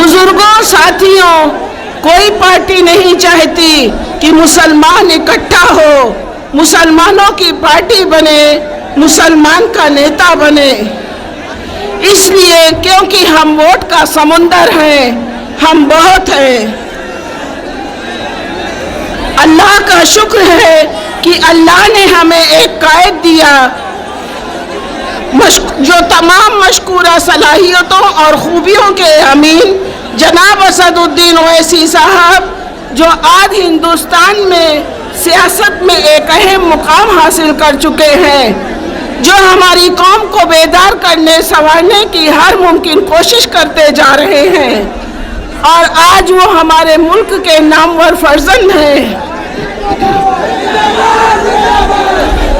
बुजुर्गों, साथियों, कोई पार्टी नहीं चाहती कि मुसलमान इकट्ठा हो, मुसलमानों की पार्टी बने, मुसलमान का नेता बने। इसलिए क्योंकि हम वोट का समुंदर हैं, हम बहुत हैं। अल्लाह का शुक्र है कि अल्लाह ने हमें एक कायद दिया जो तमाम मशकूरा सलाहियतों और खूबियों के अमीन जनाब असदुद्दीन ओवैसी साहब, जो आज हिंदुस्तान में सियासत में एक अहम मुकाम हासिल कर चुके हैं, जो हमारी कौम को बेदार करने संवारने की हर मुमकिन कोशिश करते जा रहे हैं और आज वो हमारे मुल्क के नामवर फर्जंद हैं।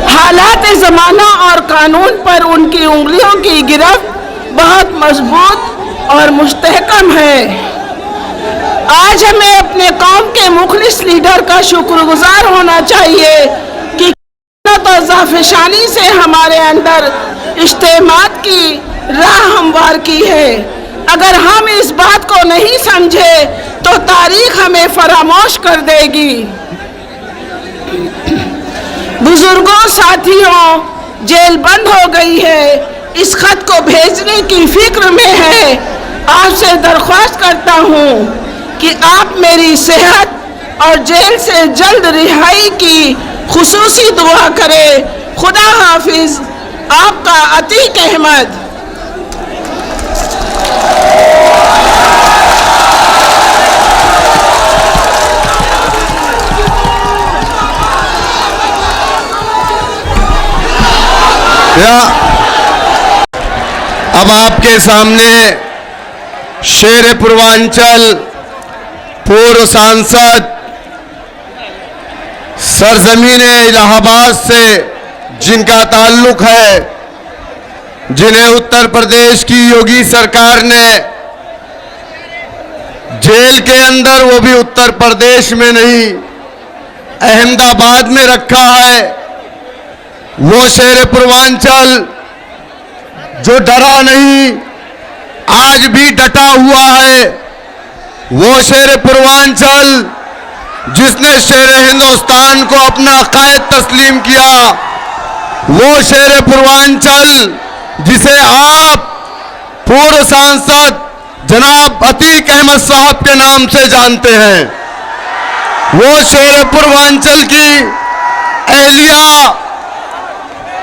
हालात ज़माना और कानून पर उनकी उंगलियों की गिरफ्त बहुत मजबूत और मुस्तहकम है। आज हमें अपने कौम के मुखलिस लीडर का शुक्रगुजार होना चाहिए कि तो ज़ाफ़िशानी से हमारे अंदर इज्तिमात की राह हमवार की है। अगर हम इस बात को नहीं समझे तो तारीख हमें फरामोश कर देगी। बुजुर्गों, साथियों, जेल बंद हो गई है, इस खत को भेजने की फिक्र में है। आपसे दरख्वास्त करता हूँ कि आप मेरी सेहत और जेल से जल्द रिहाई की खुसूसी दुआ करें। खुदा हाफिज। आपका अतीक अहमद। अब आपके सामने शेर पूर्वांचल, पूर्व सांसद, सरजमीन इलाहाबाद से जिनका ताल्लुक है, जिन्हें उत्तर प्रदेश की योगी सरकार ने जेल के अंदर, वो भी उत्तर प्रदेश में नहीं अहमदाबाद में रखा है, वो शेर पूर्वांचल जो डरा नहीं, आज भी डटा हुआ है, वो शेर पूर्वांचल जिसने शेर हिंदुस्तान को अपना कायद तस्लीम किया, वो शेर पूर्वांचल जिसे आप पूर्व सांसद जनाब अतीक अहमद साहब के नाम से जानते हैं, वो शेर पूर्वांचल की अहलिया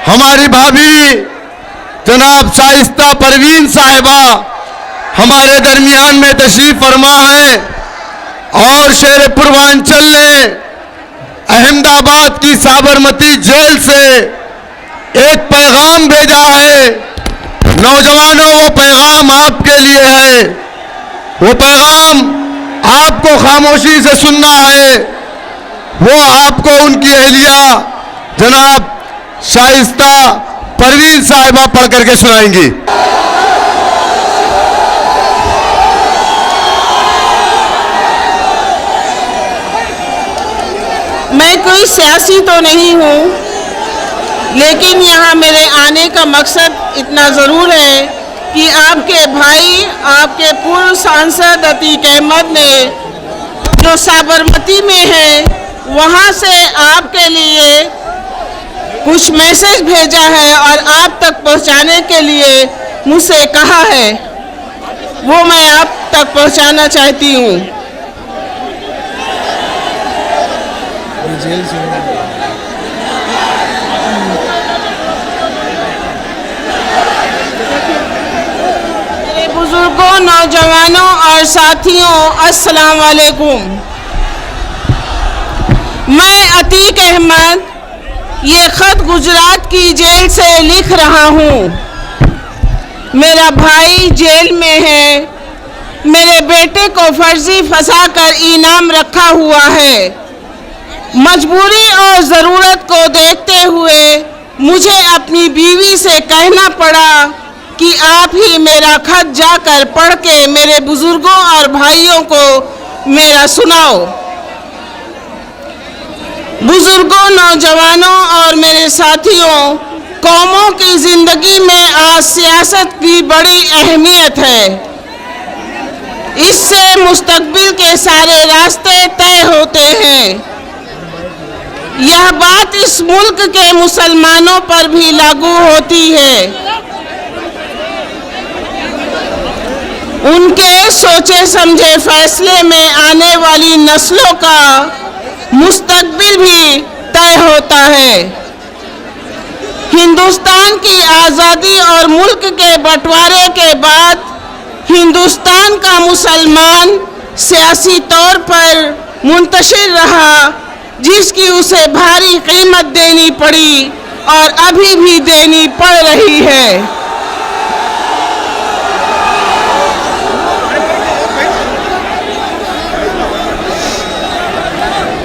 हमारी भाभी जनाब शाइस्ता परवीन साहिबा हमारे दरमियान में तशरीफ फरमा है और शेर पूर्वांचल ने अहमदाबाद की साबरमती जेल से एक पैगाम भेजा है। नौजवानों, वो पैगाम आपके लिए है, वो पैगाम आपको खामोशी से सुनना है, वो आपको उनकी अहलिया जनाब शाइस्ता परवीन साहिबा पढ़ करके सुनाएंगी। मैं कोई सियासी तो नहीं हूँ, लेकिन यहाँ मेरे आने का मकसद इतना ज़रूर है कि आपके भाई, आपके पूर्व सांसद अतीक अहमद ने जो साबरमती में है, वहाँ से आपके लिए कुछ मैसेज भेजा है और आप तक पहुँचाने के लिए मुझसे कहा है, वो मैं आप तक पहुँचाना चाहती हूँ। मेरे बुजुर्गों, नौजवानों और साथियों, अस्सलाम वालेकुम। मैं अतीक अहमद ये ख़त गुजरात की जेल से लिख रहा हूँ। मेरा भाई जेल में है, मेरे बेटे को फर्जी फंसा कर इनाम रखा हुआ है। मजबूरी और ज़रूरत को देखते हुए मुझे अपनी बीवी से कहना पड़ा कि आप ही मेरा ख़त जाकर पढ़ के मेरे बुज़ुर्गों और भाइयों को मेरा सुनाओ। बुजुर्गों, नौजवानों और मेरे साथियों, कौमों की ज़िंदगी में आज सियासत की बड़ी अहमियत है। इससे मुस्तकबिल के सारे रास्ते तय होते हैं। यह बात इस मुल्क के मुसलमानों पर भी लागू होती है। उनके सोचे समझे फैसले में आने वाली नस्लों का मुस्तकबिल भी तय होता है। हिंदुस्तान की आज़ादी और मुल्क के बंटवारे के बाद हिंदुस्तान का मुसलमान सियासी तौर पर मुंतशिर रहा, जिसकी उसे भारी कीमत देनी पड़ी और अभी भी देनी पड़ रही है।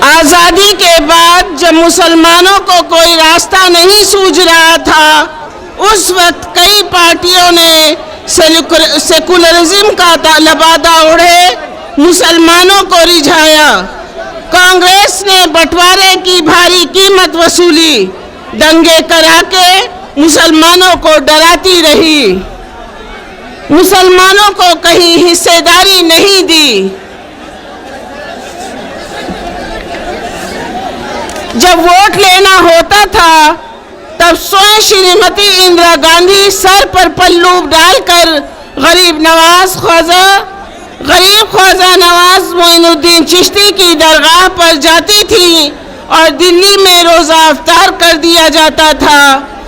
आज़ादी के बाद जब मुसलमानों को कोई रास्ता नहीं सूझ रहा था, उस वक्त कई पार्टियों ने सेकुलरिज्म का लबादा ओढ़े मुसलमानों को रिझाया। कांग्रेस ने बंटवारे की भारी कीमत वसूली, दंगे करा के मुसलमानों को डराती रही, मुसलमानों को कहीं हिस्सेदारी नहीं दी। जब वोट लेना होता था तब स्वयं श्रीमती इंदिरा गांधी सर पर पल्लू डालकर गरीब ख्वाजा नवाज मोइनुद्दीन चिश्ती की दरगाह पर जाती थी और दिल्ली में रोज़ा अफ्तार कर दिया जाता था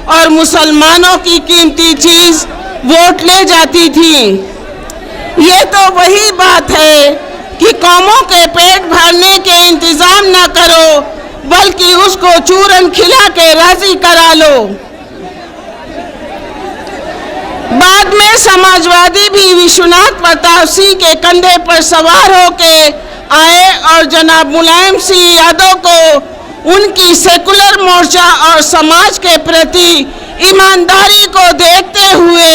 और मुसलमानों की कीमती चीज़ वोट ले जाती थी। ये तो वही बात है कि कौमों के पेट भरने के इंतज़ाम न करो, बल्कि उसको चूरन खिला के राजी करा लो। बाद में समाजवादी भी विश्वनाथ प्रताप सिंह के कंधे पर सवार होके आए और जनाब मुलायम सिंह यादव को उनकी सेकुलर मोर्चा और समाज के प्रति ईमानदारी को देखते हुए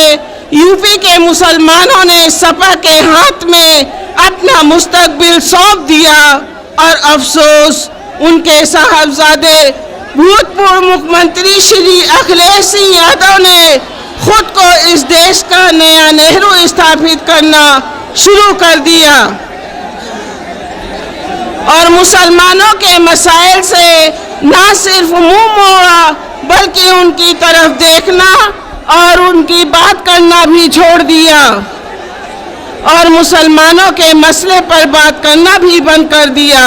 यूपी के मुसलमानों ने सपा के हाथ में अपना मुस्तकबिल सौंप दिया। और अफसोस, उनके साहबजादे भूतपूर्व मुख्यमंत्री श्री अखिलेश सिंह यादव ने खुद को इस देश का नया नेहरू स्थापित करना शुरू कर दिया और मुसलमानों के मसाइल से न सिर्फ मुंह मोड़ा, बल्कि उनकी तरफ देखना और उनकी बात करना भी छोड़ दिया और मुसलमानों के मसले पर बात करना भी बंद कर दिया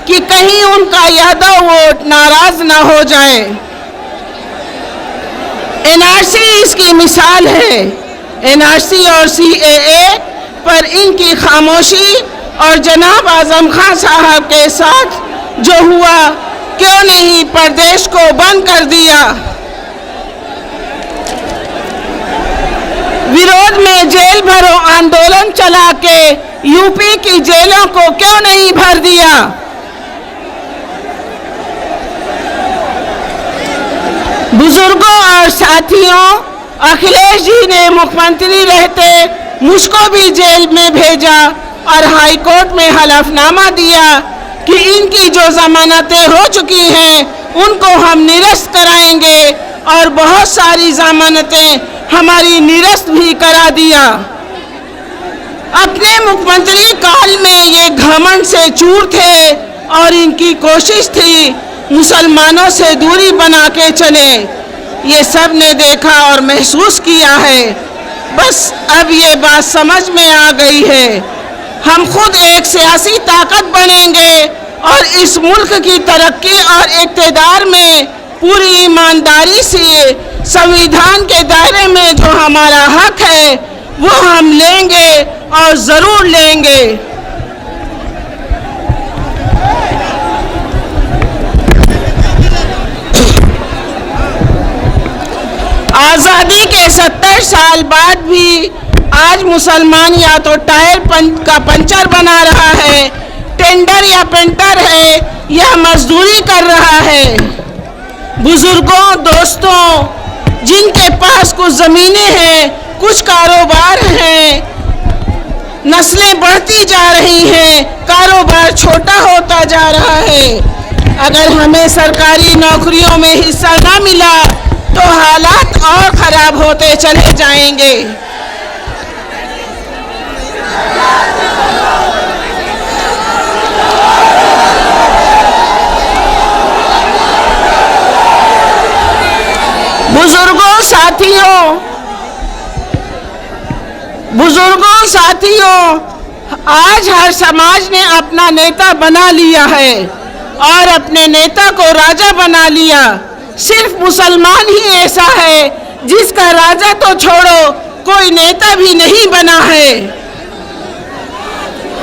कि कहीं उनका यादव वोट नाराज ना हो जाए। एनआरसी इसकी मिसाल है। एनआरसी और सीएए पर इनकी खामोशी और जनाब आजम खान साहब के साथ जो हुआ, क्यों नहीं प्रदेश को बंद कर दिया। विरोध में जेल भरो आंदोलन चला के यूपी की जेलों को क्यों नहीं भर दिया। बुजुर्गों और साथियों, अखिलेश जी ने मुख्यमंत्री रहते मुझको भी जेल में भेजा और हाई कोर्ट में हलफनामा दिया कि इनकी जो जमानतें हो चुकी हैं उनको हम निरस्त कराएंगे और बहुत सारी जमानतें हमारी निरस्त भी करा दिया। अपने मुख्यमंत्री काल में ये घमंड से चूर थे और इनकी कोशिश थी मुसलमानों से दूरी बना के चले। ये सब ने देखा और महसूस किया है। बस अब ये बात समझ में आ गई है। हम खुद एक सियासी ताकत बनेंगे और इस मुल्क की तरक्की और इक़्तिदार में पूरी ईमानदारी से संविधान के दायरे में जो हमारा हक है वो हम लेंगे और ज़रूर लेंगे। आज़ादी के 70 साल बाद भी आज मुसलमान या तो टायर का पंचर बना रहा है, टेंडर या पेंटर है, या मजदूरी कर रहा है। बुजुर्गों, दोस्तों, जिनके पास कुछ ज़मीनें हैं, कुछ कारोबार हैं, नस्लें बढ़ती जा रही हैं, कारोबार छोटा होता जा रहा है। अगर हमें सरकारी नौकरियों में हिस्सा ना मिला तो हालात और ख़राब होते चले जाएंगे। बुजुर्गों, साथियों, आज हर समाज ने अपना नेता बना लिया है और अपने नेता को राजा बना लिया। सिर्फ मुसलमान ही ऐसा है जिसका राजा तो छोड़ो कोई नेता भी नहीं बना है।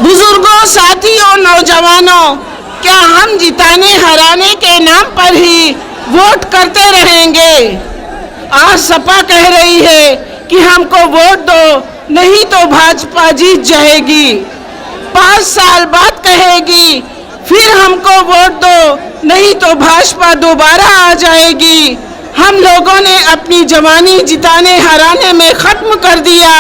बुजुर्गों, साथियों, नौजवानों, क्या हम जिताने हराने के नाम पर ही वोट करते रहेंगे? आज सपा कह रही है कि हमको वोट दो, नहीं तो भाजपा जीत जाएगी। 5 साल बाद कहेगी फिर हमको वोट दो, नहीं तो भाजपा दोबारा आ जाएगी। हम लोगों ने अपनी जवानी जिताने हराने में खत्म कर दिया।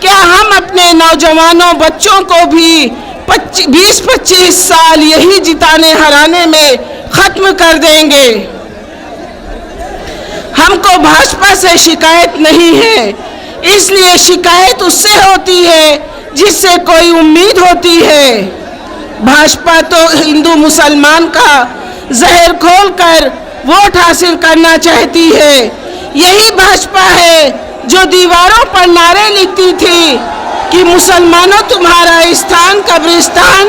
क्या हम अपने नौजवानों बच्चों को भी 20-25 साल यही जिताने हराने में खत्म कर देंगे? हमको भाजपा से शिकायत नहीं है, इसलिए शिकायत उससे होती है जिससे कोई उम्मीद होती है। भाजपा तो हिंदू मुसलमान का जहर खोलकर वोट हासिल करना चाहती है। यही भाजपा है जो दीवारों पर नारे लिखती थी कि मुसलमानों तुम्हारा स्थान कब्रिस्तान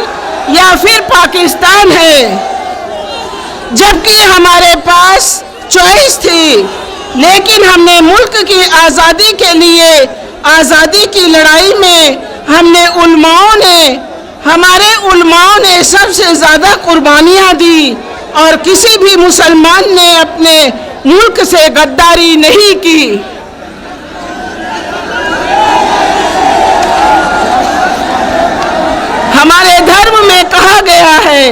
या फिर पाकिस्तान है, जबकि हमारे पास चॉइस थी। लेकिन हमने मुल्क की आज़ादी के लिए, आज़ादी की लड़ाई में हमारे उलमाओं ने सबसे ज़्यादा कुर्बानियाँ दी और किसी भी मुसलमान ने अपने मुल्क से गद्दारी नहीं की। हमारे धर्म में कहा गया है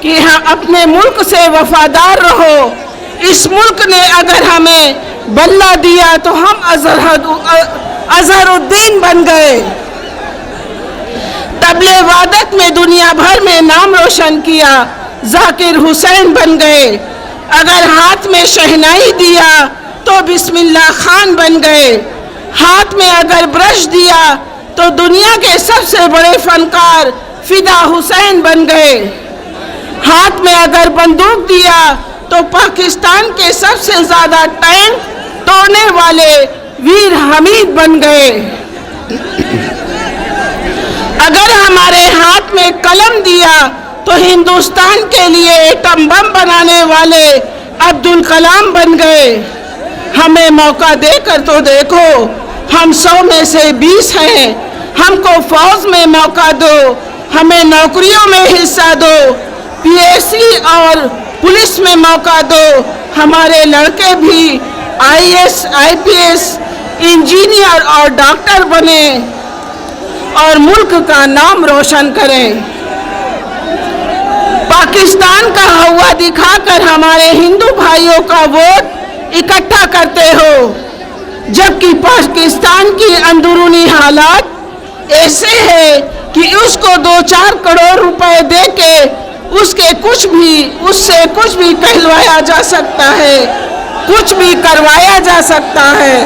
कि हम अपने मुल्क से वफादार रहो। इस मुल्क ने अगर हमें बल्ला दिया तो हम अजहरुद्दीन बन गए। तबले वादत में दुनिया भर में नाम रोशन किया, जाकिर हुसैन बन गए। अगर हाथ में शहनाई दिया तो बिस्मिल्लाह खान बन गए। हाथ में अगर ब्रश दिया तो दुनिया के सबसे बड़े फनकार फिदा हुसैन बन गए। हाथ में अगर बंदूक दिया तो पाकिस्तान के सबसे ज्यादा टैंक तोड़ने वाले वीर हमीद बन गए। अगर हमारे हाथ में कलम दिया तो हिंदुस्तान के लिए एटम बम बनाने वाले अब्दुल कलाम बन गए। हमें मौका देकर तो देखो, हम 100 में से 20 हैं। हमको फौज में मौका दो, हमें नौकरियों में हिस्सा दो, पीएससी और पुलिस में मौका दो। हमारे लड़के भी आईएएस, आईपीएस, इंजीनियर और डॉक्टर बने और मुल्क का नाम रोशन करें। पाकिस्तान का हवा दिखाकर हमारे हिंदू भाइयों का वोट इकट्ठा करते हो, जबकि पाकिस्तान की अंदरूनी हालात ऐसे है कि उसको 2-4 करोड़ रुपए देके उससे कुछ भी कहलवाया जा सकता है, कुछ भी करवाया जा सकता है।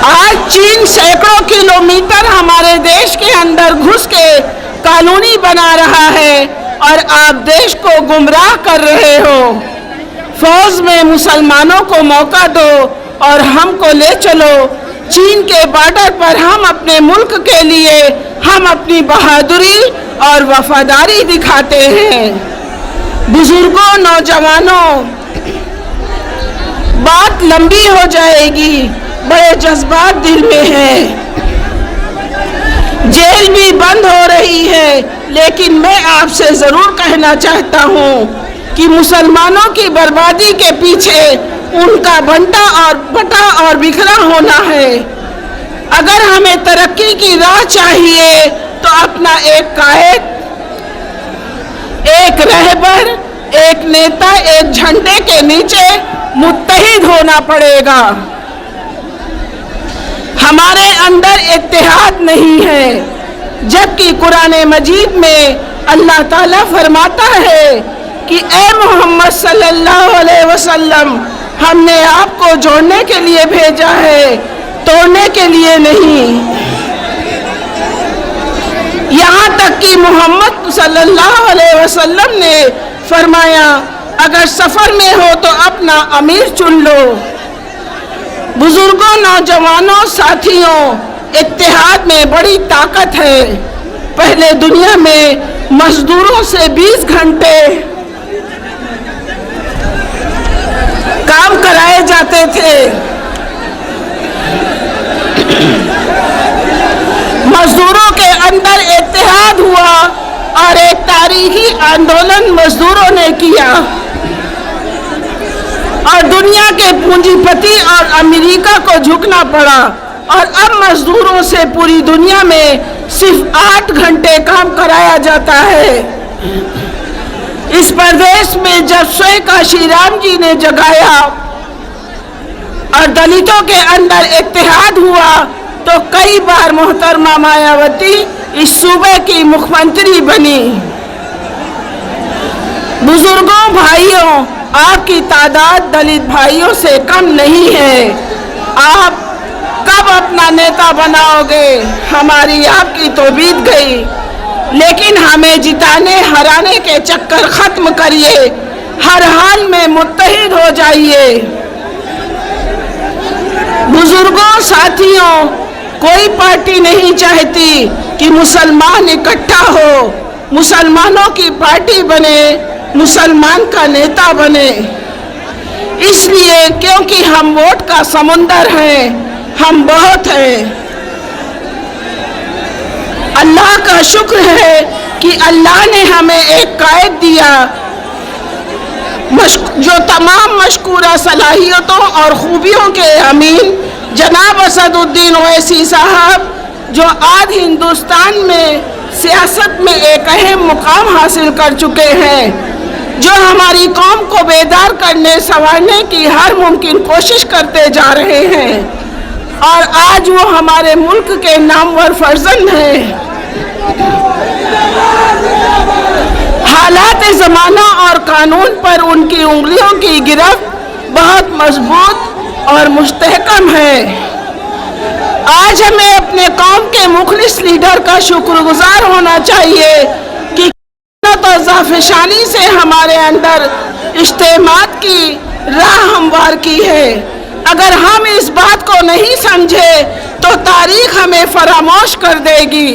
आज चीन सैकड़ों किलोमीटर हमारे देश के अंदर घुस के कॉलोनी बना रहा है और आप देश को गुमराह कर रहे हो। फौज में मुसलमानों को मौका दो और हमको ले चलो। चीन के बॉर्डर पर हम अपने मुल्क के लिए हम अपनी बहादुरी और वफादारी दिखाते हैं। बुजुर्गों, नौजवानों, बात लंबी हो जाएगी, बड़े जज्बात दिल में हैं। जेल भी बंद हो रही है, लेकिन मैं आपसे जरूर कहना चाहता हूँ कि मुसलमानों की बर्बादी के पीछे उनका बटा और बिखरा होना है। अगर हमें तरक्की की राह चाहिए तो अपना एक कायद, एक रहबर, एक नेता, एक झंडे के नीचे मुत्तहिद होना पड़ेगा। हमारे अंदर इत्तेहाद नहीं है, जबकि कुरान मजीद में अल्लाह ताला फरमाता है कि ए मोहम्मद सल्लल्लाहु अलैहि वसल्लम, हमने आपको जोड़ने के लिए भेजा है, तोड़ने के लिए नहीं। यहाँ तक कि मोहम्मद सल्लल्लाहु अलैहि वसल्लम ने फरमाया, अगर सफर में हो तो अपना अमीर चुन लो। बुजुर्गों, नौजवानों, साथियों, इत्तेहाद में बड़ी ताकत है। पहले दुनिया में मजदूरों से 20 घंटे काम कराए जाते थे। मजदूरों के अंदर इत्तेहाद हुआ और एक तारीखी आंदोलन मजदूरों ने किया और दुनिया के पूंजीपति और अमेरिका को झुकना पड़ा और अब मजदूरों से पूरी दुनिया में सिर्फ 8 घंटे काम कराया जाता है। इस प्रदेश में जब स्वयं काशी राम जी ने जगाया और दलितों के अंदर इत्तेहाद हुआ तो कई बार मोहतरमा मायावती इस सूबे की मुख्यमंत्री बनी। बुजुर्गों, भाइयों, आपकी तादाद दलित भाइयों से कम नहीं है। आप कब अपना नेता बनाओगे? हमारी आपकी तो बीत गई, लेकिन हमें जिताने हराने के चक्कर खत्म करिए। हर हाल में मुत्तहिद हो जाइए। बुजुर्गों, साथियों, कोई पार्टी नहीं चाहती कि मुसलमान इकट्ठा हो, मुसलमानों की पार्टी बने, मुसलमान का नेता बने। इसलिए क्योंकि हम वोट का समुंदर हैं, हम बहुत हैं। अल्लाह का शुक्र है कि अल्लाह ने हमें एक कायद दिया जो तमाम मशकूरा सलाहियतों और खूबियों के अमीन जनाब असदुद्दीन ओवैसी साहब, जो आज हिंदुस्तान में सियासत में एक अहम मुकाम हासिल कर चुके हैं, जो हमारी कौम को बेदार करने संवारने की हर मुमकिन कोशिश करते जा रहे हैं और आज वो हमारे मुल्क के नामवर फर्जंद हैं। हालात ज़माना और कानून पर उनकी उंगलियों की गिरफ्त बहुत मजबूत और मुस्तहकम है। आज हमें अपने कौम के मुखलिस लीडर का शुक्रगुजार होना चाहिए कि तो ज़ाफ़िशानी से हमारे अंदर इज्तिमाद की राह हमवार की है। अगर हम इस बात को नहीं समझे तो तारीख हमें फरामोश कर देगी।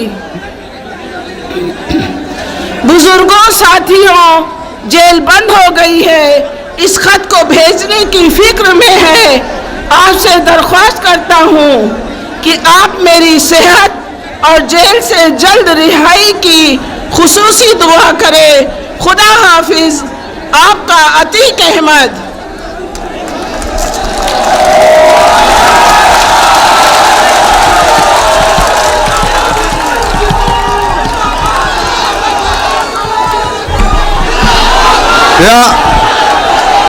बुजुर्गों, साथियों, जेल बंद हो गई है। इस खत को भेजने की फिक्र में है। आपसे दरख्वास्त करता हूँ कि आप मेरी सेहत और जेल से जल्द रिहाई की खुसूसी दुआ करें। खुदा हाफिज। आपका अतीक अहमद। या